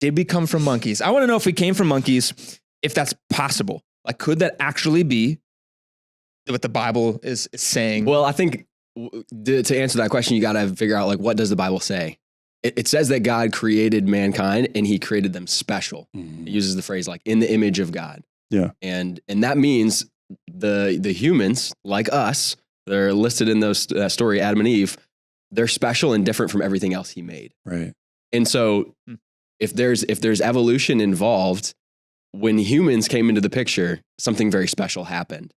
Did we come from monkeys? I want to know if we came from monkeys, if that's possible. Like, could that actually be what the Bible is saying? Well, I think to answer that question, you got to figure out, like, what does the Bible say? It says that God created mankind and he created them special. It uses the phrase like in the image of God. Yeah. And that means the humans like us, they're listed in that story, Adam and Eve, they're special and different from everything else he made. Right. And so if there's evolution involved, when humans came into the picture, something very special happened.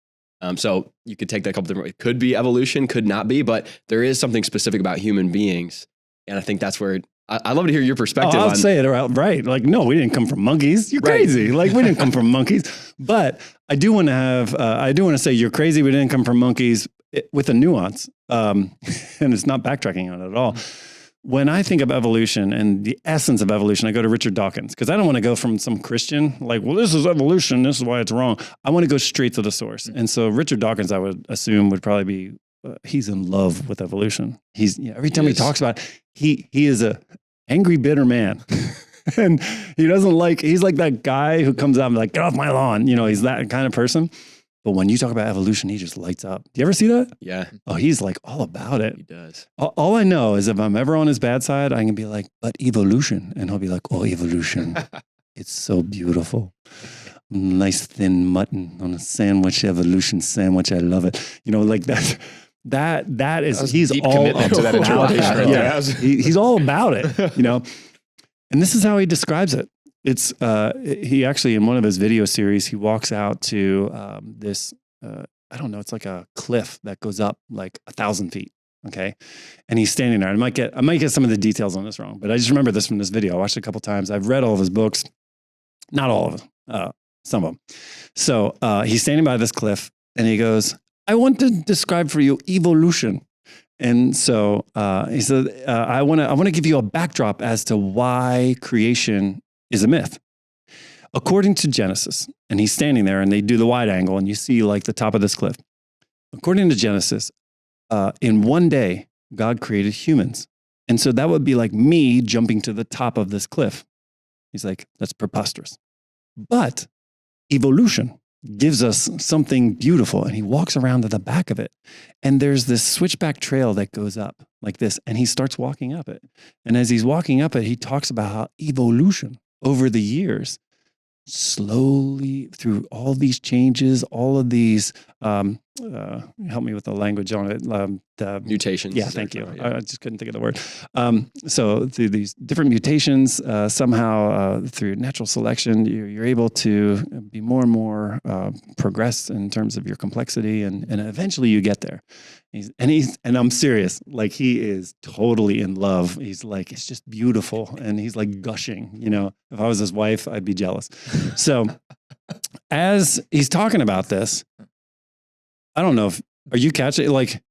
So you could take that a couple different ways. It could be evolution, could not be, but there is something specific about human beings. And I think that's where I'd love to hear your perspective. I'll say it right. Like, no, we didn't come from monkeys. You're crazy. Like, we didn't come from monkeys. But I do want to say you're crazy. We didn't come from monkeys with a nuance. And it's not backtracking on it at all. When I think of evolution and the essence of evolution, I go to Richard Dawkins, because I don't want to go from some Christian, like, well, this is evolution, this is why it's wrong. I want to go straight to the source. And so Richard Dawkins, I would assume, would probably be, he's in love with evolution. Every time he talks about it, he is a angry, bitter man. And he's like that guy who comes out and like, get off my lawn. He's that kind of person. But when you talk about evolution, he just lights up. Do you ever see that? Yeah. Oh, he's like all about it. He does. All I know is if I'm ever on his bad side, I can be like, but evolution. And he'll be like, oh, evolution. It's so beautiful. Nice thin mutton on a sandwich, evolution sandwich. I love it. Like that. That is, he's all about to that interpretation right there. He's all about it, And this is how he describes it. It's he actually, in one of his video series, he walks out to this I don't know, it's like a cliff that goes up like 1,000 feet. Okay, and he's standing there. I might get some of the details on this wrong, but I just remember this from this video. I watched it a couple of times. I've read all of his books, not all of them, some of them. So he's standing by this cliff, and he goes, I want to describe for you evolution. And so he said, I want to give you a backdrop as to why creation is a myth. According to Genesis, and he's standing there and they do the wide angle and you see like the top of this cliff. According to Genesis, in one day, God created humans. And so that would be like me jumping to the top of this cliff. He's like, that's preposterous. But evolution gives us something beautiful. And he walks around to the back of it. And there's this switchback trail that goes up like this. And he starts walking up it. And as he's walking up it, he talks about how evolution over the years, slowly through all these changes, all of these, help me with the language on it. Mutations. Yeah, thank you. Yeah. I just couldn't think of the word. So through these different mutations, somehow through natural selection, you're able to be more and more progressed in terms of your complexity, and eventually you get there. And I'm serious, like he is totally in love. He's like, it's just beautiful, and he's like gushing. If I was his wife, I'd be jealous. So as he's talking about this, I don't know are you catching it? Like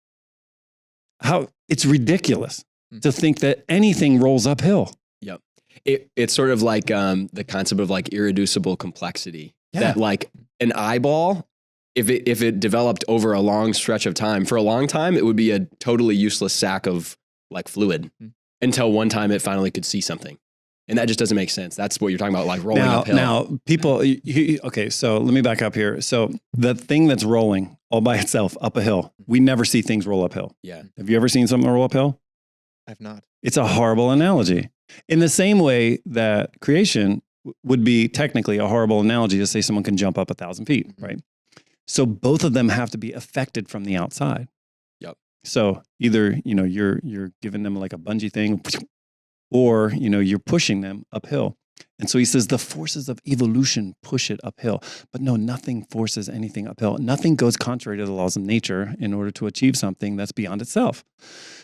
how it's ridiculous to think that anything rolls uphill. Yep. It's sort of like the concept of like irreducible complexity. Yeah. That like an eyeball, if it developed over a long stretch of time, for a long time, it would be a totally useless sack of like fluid until one time it finally could see something. And that just doesn't make sense. That's what you're talking about, like rolling uphill. Now, people, okay, so let me back up here. So the thing that's rolling all by itself up a hill, we never see things roll uphill. Yeah. Have you ever seen something roll uphill? I've not. It's a horrible analogy. In the same way that creation would be technically a horrible analogy to say someone can jump up 1,000 feet, right? So both of them have to be affected from the outside. Yep. So either, you're giving them like a bungee thing, or, you're pushing them uphill. And so he says the forces of evolution push it uphill. But no, nothing forces anything uphill. Nothing goes contrary to the laws of nature in order to achieve something that's beyond itself.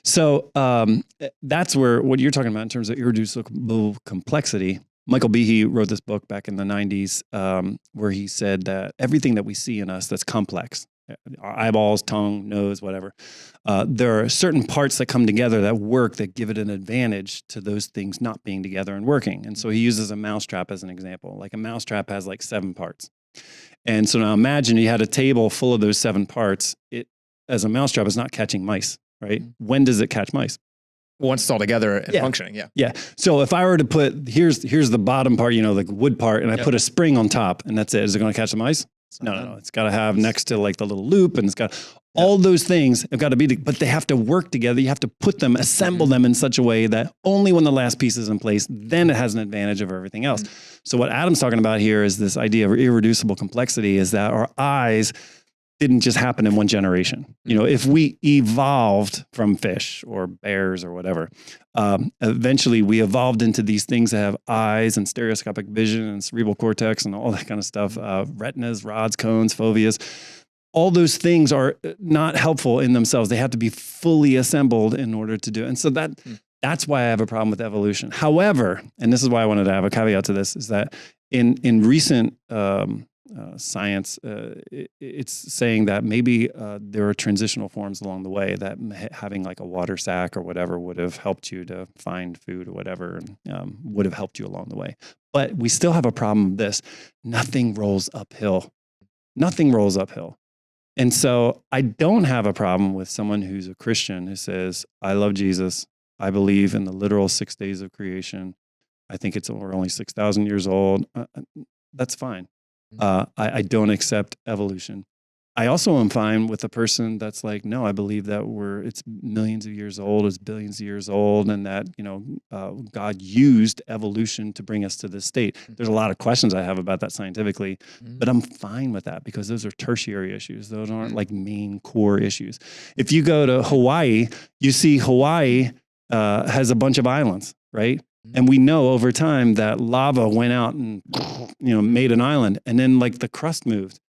So that's where what you're talking about in terms of irreducible complexity. Michael Behe wrote this book back in the 90s where he said that everything that we see in us that's complex, our eyeballs, tongue, nose, whatever. There are certain parts that come together that work that give it an advantage to those things not being together and working. And so he uses a mousetrap as an example. Like a mousetrap has like 7 parts. And so now imagine you had a table full of those 7 parts. It, as a mousetrap, is not catching mice, right? When does it catch mice? once it's all together and Yeah. functioning. Yeah. Yeah. So if I were to put, here's the bottom part, the wood part, and I put a spring on top and that's it. Is it going to catch the mice? No. It's got to have next to like the little loop, and it's got all those things have got to be, but they have to work together. You have to put them, assemble them in such a way that only when the last piece is in place, then it has an advantage over everything else. So what Adam's talking about here is this idea of irreducible complexity, is that our eyes didn't just happen in one generation. If we evolved from fish or bears or whatever, eventually we evolved into these things that have eyes and stereoscopic vision and cerebral cortex and all that kind of stuff, retinas, rods, cones, foveas. All those things are not helpful in themselves. They have to be fully assembled in order to do it. And so that's why I have a problem with evolution. However, and this is why I wanted to have a caveat to this, is that in recent science, it's saying that maybe there are transitional forms along the way, that having like a water sack or whatever would have helped you to find food or whatever, and would have helped you along the way. But we still have a problem with this. Nothing rolls uphill. Nothing rolls uphill. And so I don't have a problem with someone who's a Christian who says, I love Jesus. I believe in the literal 6 days of creation. I think we're only 6,000 years old. That's fine. I don't accept evolution. I also am fine with a person that's like, no, I believe that it's millions of years old, it's billions of years old, and that, God used evolution to bring us to this state. There's a lot of questions I have about that scientifically, but I'm fine with that because those are tertiary issues. Those aren't like main core issues. If you go to Hawaii, you see Hawaii has a bunch of islands, right? And we know over time that lava went out and, made an island, and then like the crust moved.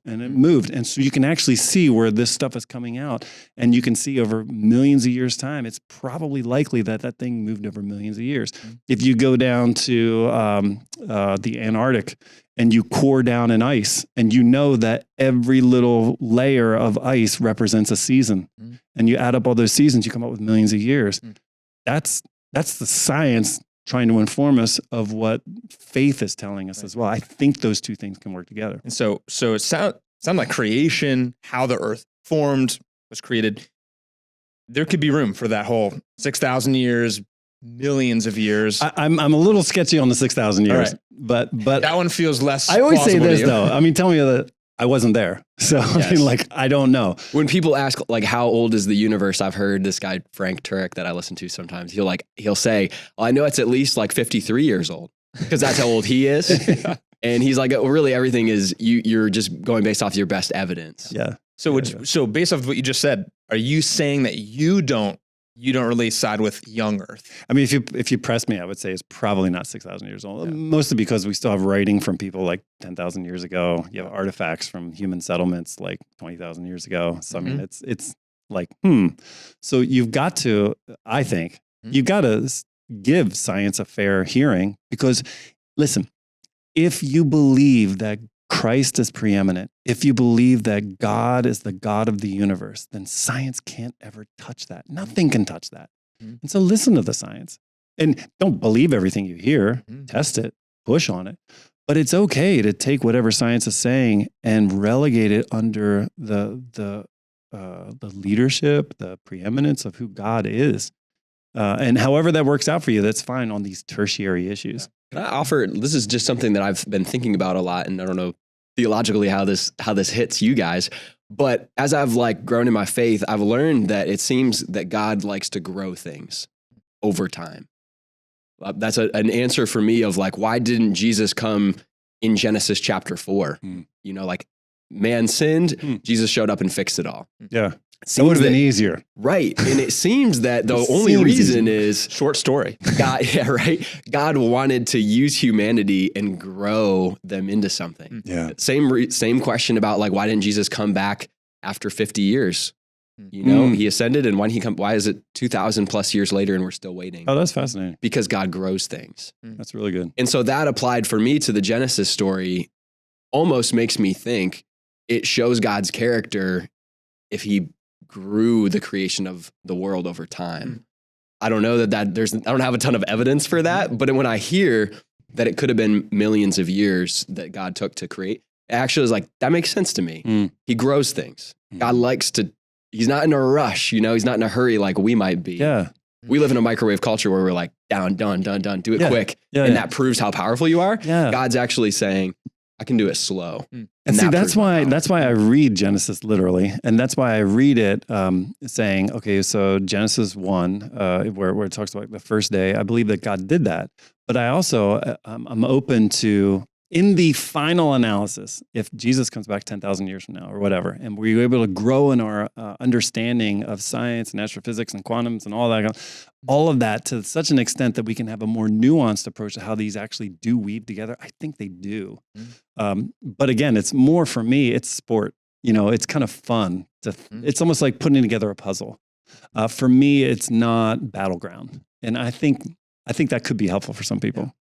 And it moved. And so you can actually see where this stuff is coming out. And you can see over millions of years' time, it's probably likely that thing moved over millions of years. If you go down to the Antarctic and you core down an ice, and you know that every little layer of ice represents a season, and you add up all those seasons, you come up with millions of years. That's the science trying to inform us of what faith is telling us as well. I think those two things can work together. And so it sound like creation, how the earth formed, was created. There could be room for that whole 6,000 years, millions of years. I'm a little sketchy on the 6,000 years, right. but that one feels less. I always say this though. Tell me that I wasn't there. So Yes. I don't know. When people ask like, how old is the universe? I've heard this guy, Frank Turek, that I listen to sometimes. He'll say, I know it's at least like 53 years old, because that's how old he is. And he's like, really, everything is, you're just going based off your best evidence. Yeah. So based off of what you just said, are you saying that you don't really side with young Earth? I mean, if you press me, I would say it's probably not 6,000 years old. Yeah. Mostly because we still have writing from people like 10,000 years ago. You have artifacts from human settlements like 20,000 years ago. So I mean, it's like, So you've got to, I think, you've got to give science a fair hearing, because listen, if you believe that Christ is preeminent, if you believe that God is the God of the universe, then science can't ever touch that. Nothing can touch that. And so listen to the science, and don't believe everything you hear. Test it, push on it. But it's okay to take whatever science is saying and relegate it under the leadership, the preeminence of who God is. And however that works out for you, that's fine on these tertiary issues. Can I offer, this is just something that I've been thinking about a lot, and I don't know theologically how this hits you guys, but as I've like grown in my faith, I've learned that it seems that God likes to grow things over time. That's an answer for me of like, why didn't Jesus come in Genesis chapter 4? Like man sinned, Jesus showed up and fixed it all. Yeah. It would have been easier. Right. And it seems that the only reason is short story. God wanted to use humanity and grow them into something. Yeah. Same question about like, why didn't Jesus come back after 50 years? He ascended, and why is it 2,000 plus years later and we're still waiting? Oh, that's fascinating. Because God grows things. That's really good. And so that applied for me to the Genesis story almost makes me think it shows God's character if he grew the creation of the world over time. I don't know I don't have a ton of evidence for that, but when I hear that it could have been millions of years that God took to create, it actually is like, that makes sense to me. He grows things. God likes to, he's not in a rush, he's not in a hurry like we might be. Yeah. We live in a microwave culture where we're like, down, done, do it quick. Yeah, and that proves how powerful you are. Yeah. God's actually saying, I can do it slow. And see, that's why I read Genesis literally. And that's why I read it saying, okay, so Genesis 1, where it talks about the first day, I believe that God did that. But I also, I'm open to, in the final analysis, if Jesus comes back 10,000 years from now or whatever, and we're able to grow in our understanding of science and astrophysics and quantums and all of that to such an extent that we can have a more nuanced approach to how these actually do weave together, I think they do. But again, it's more for me, it's sport. It's kind of fun. It's almost like putting together a puzzle. For me, it's not battleground. And I think that could be helpful for some people.